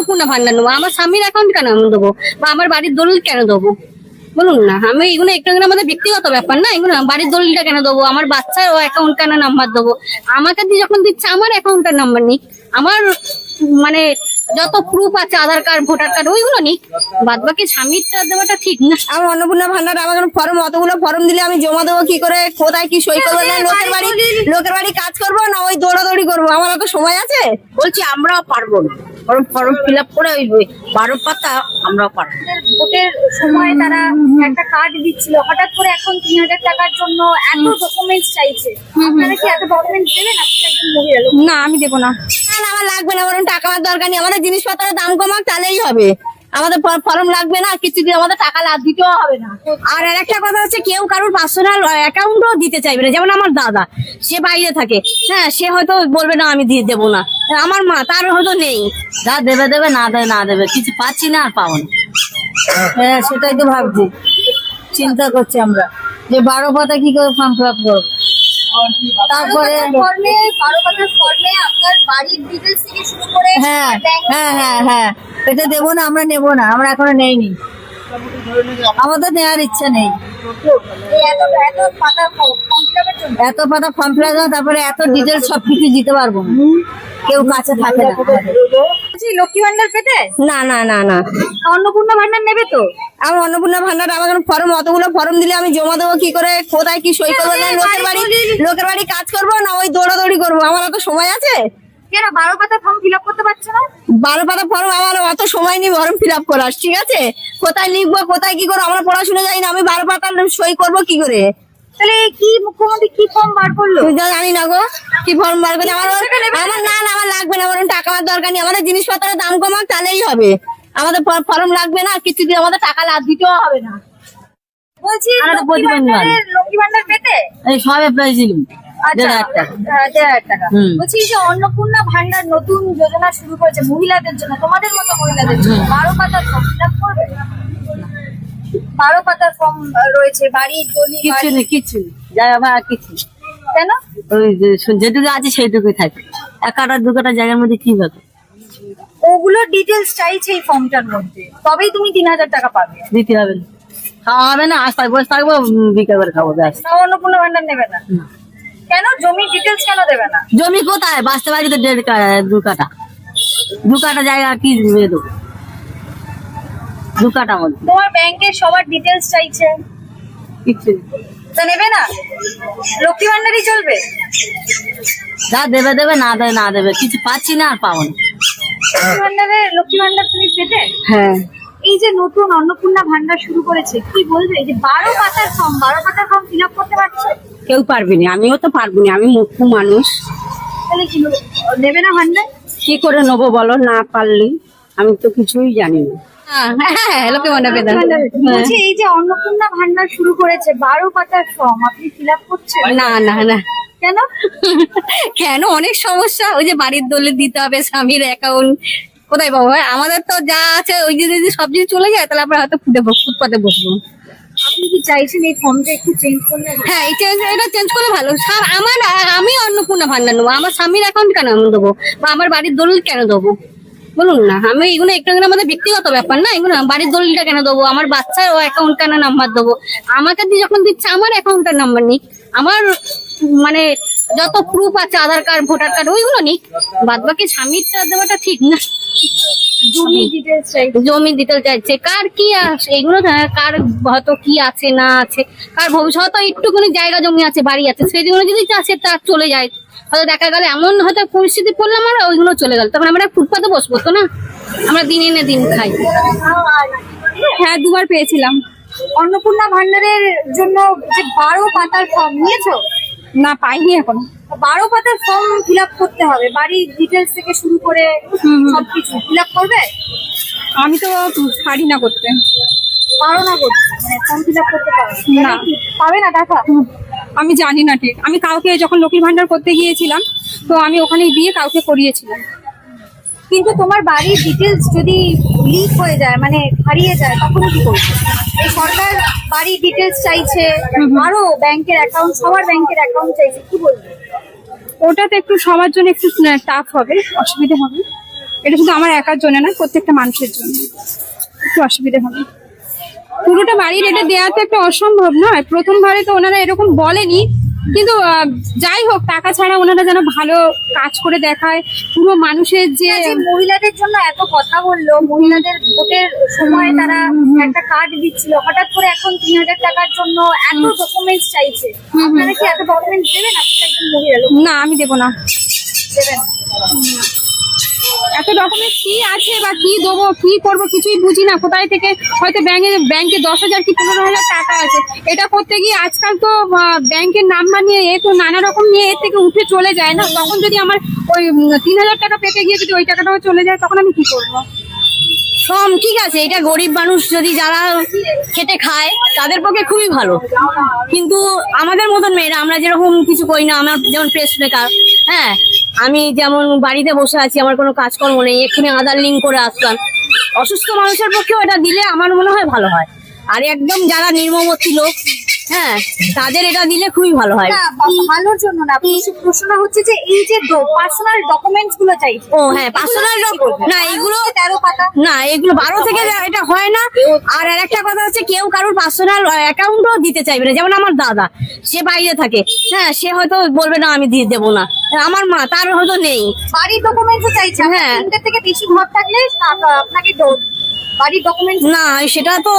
অন্নপূর্ণা ভান্ডার নেবো? আমার স্বামীর অ্যাকাউন্ট কেন আমি দেবো, বা আমার বাড়ির দলিল কেন দেবো? বলুন না, আমি এগুলো একটু আমাদের ব্যক্তিগত ব্যাপার না, এগুলো বাড়ির দলিলটা কেন দেবো, আমার বাচ্চার ও অ্যাকাউন্ট কেন নাম্বার দেবো? আমাকে দিয়ে যখন দিচ্ছে আমার অ্যাকাউন্টের নাম্বার নিক, আমার মানে যত প্রুফ আছে আধার কার্ড ভোটার কার্ড ওইগুলো নিক, বাদ বাকি স্বামীরটা দেওয়াটা ঠিক না। আমার অন্নপূর্ণা ভান্ডার আমার ফর্ম, অতগুলো ফর্ম দিলে আমি জমা দেবো কি করে, কোথায় কি সই করবো? না লোকের বাড়ি কাজ করবো, না ওই দৌড়াদৌড়ি করবো? আমার অত সময় আছে? বলছি আমরাও পারবো না, ফর্ম ফর্ম ফিল আপ করে ওই 12 পাতা আমরাও পারবো। ভোটের সময় তারা একটা কার্ড দিচ্ছিল, হঠাৎ করে এখন 3000 টাকার জন্য এত ডকুমেন্টস চাইছে। আপনারা কি এত ডকুমেন্ট দেবেন? আপনি একজন মহিলা লোক। না, আমি দেবো না। না, আমার লাগবে না, বরং টাকা আমার দরকার নেই। আমাদের জিনিসপত্রের দাম কমাক, তাহলেই হবে। আমাদের ফর্ম লাগবে না, কিছু দিয়ে আমাদের টাকা দিতেও হবে না। আর একটা কথা হচ্ছে, কেউ কারোর পার্সোনাল অ্যাকাউন্টও দিতে চাইবে না। যেমন আমার দাদা, সে বাইরে থাকে, হ্যাঁ, সে হয়তো বলবে না আমি দিয়ে দেবো না। আমার মা, তার হয়তো নেই। যা দেবে দেবে, না দেবে না দেবে, কিছু পাচ্ছি না আর পাবো না। হ্যাঁ, সেটাই তো ভাবছি, চিন্তা করছি আমরা যে 12 পাতা কি করে ফর্ম ফিল আপ করবো। তারপরে ফর্মে 12 পাতার ফর্মে আপনার বাড়ির ডিটেইলস থেকে শুরু করে হ্যাঁ ব্যাংক হ্যাঁ হ্যাঁ হ্যাঁ, এটা দেবো না, আমরা নেবো না, আমরা এখনো নেইনি, আমাদের নেওয়ার ইচ্ছা নেই। এত এত পাতা ফর্ম ফিল আপের জন্য এত পাতা ফর্ম ফিল আপ, তারপরে এত ডিটেলস সবকিছু দিতে পারবো না, কেউ কাছে থাকে না। বলছি, লক্ষ্মী ভান্ডার পেতে না না না না, অন্নপূর্ণা ভান্ডার নেবে তো? আমার অন্নপূর্ণা ভান্ডার আমার ফর্ম, অতগুলো ফর্ম দিলে আমি জমা দেবো কি করে, কোথায় কি সই করবো? না লোকের বাড়ি কাজ করবো, না ওই দৌড়াদৌড়ি করবো? আমার অত সময় আছে? কেন 12 পাতা ফর্ম ফিল আপ করতে পারছো না? 12 পাতা ফর্ম, আমার অত সময় নেই ফর্ম ফিল আপ করার, ঠিক আছে? কোথায় লিখবো, কোথায় কি করবো? আমরা পড়াশোনা জানি না, আমি 12 পাতা সই করবো কি করে? তাহলে কি মুখ্যমন্ত্রী কি ফর্ম বার করলো? তুই যা জানি না গো, কি ফর্ম বার করে। আমার না না, আমার লাগবে না, বরং টাকা আমার দরকার নেই। আমাদের জিনিসপত্রের দাম কমাক, তাহলেই হবে। আমাদের ফর্ম লাগবে না, কিছু দিয়ে আমাদের টাকা দিতেও হবে না। বলছি, আমরা তো লক্ষ্মী ভান্ডার পেতে এই সবে পেয়েছিলাম আচ্ছা, 1,500 টাকা। 1,500 টাকা। হুম। বলছি, এই যে অন্নপূর্ণা ভান্ডার নতুন যোজনা শুরু করেছে মহিলাদের জন্য, তোমাদের মতো মহিলাদের জন্য, 12 পাতার ফর্ম ফিল আপ করবে? 12 পাতার ফর্ম রয়েছে, বাড়ির দলিল কিছু নেই, কিছু নেই, যাই আবার আর কিছু নেই। কেন? ওই যেটুকু আছে সেইটুকুই থাকে, 1 কাটা 2 কাটা জায়গার মধ্যে কি ব্যাপার, ওগুলো ডিটেলস চাইছে এই ফর্মটার মধ্যে, তবেই তুমি 3000 টাকা পাবে। দিতে হবে না, খাওয়া হবে না, আজ বসে থাকবো, বিকেল করে খাবো, ব্যাস। তাও অন্নপূর্ণা ভান্ডার নেবে না? কেন? জমি ডিটেলস কেন দেবে না? জমি কোথায়, বাঁচতে পারি তো 2 কাটা জায়গা কি দিয়ে দেবো, 2 কাটা মধ্যে তোমার ব্যাংকের সবার ডিটেলস চাইছে, কিচ্ছু নেই। তা নেবে না? লক্ষ্মী ভান্ডারই চলবে? যা দেবে দেবে, না দেবে না দেবে, কিছু পাচ্ছি না আর পাবো না। লক্ষ্মী ভান্ডার তুমি পেতে? হ্যাঁ, এই যে নতুন অন্নপূর্ণা ভান্ডার শুরু করেছে, কি বলবে? এই যে 12 পাতার ফর্ম ফিল আপ করতে পারছে? কেউ পারবে না, আমিও তো পারবো না, আমি মুখ্য মানুষ, তাহলে কি নেবে না ভান্ডার? কি করে নেবো বলো? না পারলে আমি তো কিছুই জানি না। হ্যাঁ, লক্ষ্মী ভান্ডার পেতে। বলছি, এই যে অন্নপূর্ণা ভান্ডার শুরু করেছে, 12 পাতার ফর্ম আপনি ফিল আপ করছেন? না না না, কেন? কেন? অনেক সমস্যা, ওই যে বাড়ির দলিল দিতে হবে, স্বামীর অ্যাকাউন্ট কোথায় পাবো? আমাদের তো যা আছে ওই যদি সব কিছু চলে যায়, তাহলে আমরা হয়তো ফুটপাতে বসবো। আপনি কি চাইছেন এই ফর্মটা একটু চেঞ্জ করলে? হ্যাঁ, এটা চেঞ্জ করলে ভালো। আমি অন্নপূর্ণা ভান্ডার নেবো, আমার স্বামীর অ্যাকাউন্ট কেন আমি দেবো, বা আমার বাড়ির দলিল কেন দেবো? বলুন না, আমি এগুলো একটু আমাদের ব্যক্তিগত ব্যাপার না, এগুলো বাড়ির দলিলটা কেন দেবো, আমার বাচ্চার ও অ্যাকাউন্ট কেন নাম্বার দেবো? আমাকে দিয়ে যখন দিচ্ছে আমার অ্যাকাউন্টের নাম্বার নিক, আমার মানে যত প্রুফ আছে আধার কার্ড ভোটার কার্ড ওইগুলো নিক, বাদ বাকি স্বামীরটা দেওয়াটা ঠিক না। জমি ডিটেলস চাইছে, জমি ডিটেল চাইছে, কার কি আছে এগুলো, কার হয়তো কি আছে না আছে, কার ভবিষ্যৎ একটুখানি জায়গা জমি আছে, বাড়ি আছে, সেইগুলো যদি চাষে তার চলে যায়, হয়তো দেখা গেল এমন হয়তো পরিস্থিতি পড়লাম আমরা, ওইগুলো চলে গেল, তখন আমরা ফুটপাতে বসবো তো না, আমরা দিন এনে দিন খাই। হ্যাঁ, 2বার পেয়েছিলাম। অন্নপূর্ণা ভান্ডারের জন্য যে 12 পাতার ফর্ম নিয়েছো? না, পাইনি এখন। 12 পাতার ফর্ম ফিল আপ করতে হবে, বাড়ির ডিটেলস থেকে শুরু করে সবকিছু ফিল আপ করবে। আমি তো পারি না করতে। পারো না করতে? মানে ফর্ম ফিল আপ করতে পারো না। পাবে না টাকা? আমি জানি না ঠিক, আমি কাউকে যখন লক্ষ্মীর ভান্ডার করতে গিয়েছিলাম, তো আমি ওখানে দিয়ে কাউকে করিয়েছিলাম। কিন্তু তোমার বাড়ির ডিটেলস যদি লিক হয়ে যায়, মানে হারিয়ে যায়, তখন কি করবে? এই সরকার বাড়ির ডিটেলস চাইছে, আরো ব্যাংকের অ্যাকাউন্ট, সবার ব্যাংকের অ্যাকাউন্ট চাইছে, কি বলবে? ওটা তো একটু সবার জন্য একটু টাফ হবে, অসুবিধা হবে। এটা শুধু আমার একার জন্য না, প্রত্যেকটা মানুষের জন্য একটু অসুবিধা হবে। পুরোটা বাড়ির এটা দেওয়া তো একটা অসম্ভব নয়, প্রথমবারে তো ওনারা এরকম বলেনি, কিন্তু যাই হোক টাকা ছাড়া ওনারা যেন ভালো কাজ করে দেখায় পুরো মানুষের যে আচ্ছা, আচ্ছা, মহিলাদের জন্য এত কথা বললো, মহিলাদের ভোটের সময় তারা একটা কার্ড দিচ্ছিল, হঠাৎ করে এখন 3,000 টাকার জন্য এত ডকুমেন্টস চাইছে। আপনারা কি এত ডকুমেন্টস দেবেন? আপনি একজন মহিলা লোক, না আমি দেবো না। দেবেন না? এত ডকুমেন্ট কি আছে বা কি দেবো কি করবো কিছুই বুঝি না। কোথায় থেকে হয়তো ব্যাংকে 10,000 কি 15,000 টাকা আছে, এটা করতে গিয়ে আজকাল তো ব্যাংকের নাম্বার নিয়ে এ তো নানা রকম নিয়ে এর থেকে উঠে চলে যায় না, তখন যদি আমার ওই 3,000 টাকা পেতে গিয়ে যদি ওই টাকাটাও চলে যায় তখন আমি কি করবো? ঠিক আছে, এটা গরিব মানুষ যদি যারা খেটে খায় তাদের পক্ষে খুবই ভালো, কিন্তু আমাদের মতন মেয়েরা আমরা যেরকম কিছু করি না, আমার যেমন প্রেস মেকার, হ্যাঁ আমি যেমন বাড়িতে বসে আছি, আমার কোনো কাজকর্ম নেই, এক্ষুনি আধার লিঙ্ক করে আসলাম, অসুস্থ মানুষের পক্ষেও এটা দিলে আমার মনে হয় ভালো হয়। আর একদম যারা নির্মমতি লোক, হ্যাঁ তাদের এটা দিলে খুবই ভালো হয়। না, ভালোর জন্য না, প্রশ্নটা হচ্ছে যে এই যে পার্সোনাল ডকুমেন্টস গুলো চাইছে। ও হ্যাঁ, পার্সোনাল না এগুলো 13 পাতা না, এগুলো 12 থেকে এটা হয় না। আর একটা কথা হচ্ছে কেউ কারোর পার্সোনাল অ্যাকাউন্টও দিতে চাইবে না, যেমন আমার দাদা, সে বাইরে থাকে, হ্যাঁ সে হয়তো বলবে না আমি দিয়ে দেবো না, আমার মা তার হয়তো নেই। বাড়ির ডকুমেন্টস চাইছে। হ্যাঁ। 3টে থেকে বেশি ঘর থাকলে আপনাকে বাড়ির ডকুমেন্টস না সেটা তো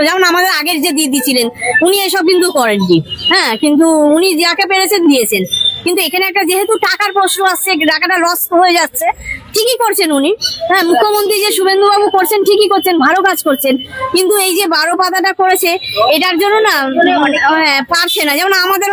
যেমন আমাদের আগের যে দিদি ছিলেন উনি এসব কিন্তু করেননি, হ্যাঁ কিন্তু উনি যাকে পেরেছেন দিয়েছেন, কিন্তু এখানে একটা যেহেতু টাকার প্রশ্ন আসছে, টাকাটা লস হয়ে যাচ্ছে, ঠিকই করছেন উনি, হ্যাঁ মুখ্যমন্ত্রী যে শুভেন্দু বাবু করছেন ঠিকই করছেন, ভালো কাজ করছেন, কিন্তু এই যে 12 পাতাটা করেছে এটার জন্য না পারছে না, যেমন আমাদের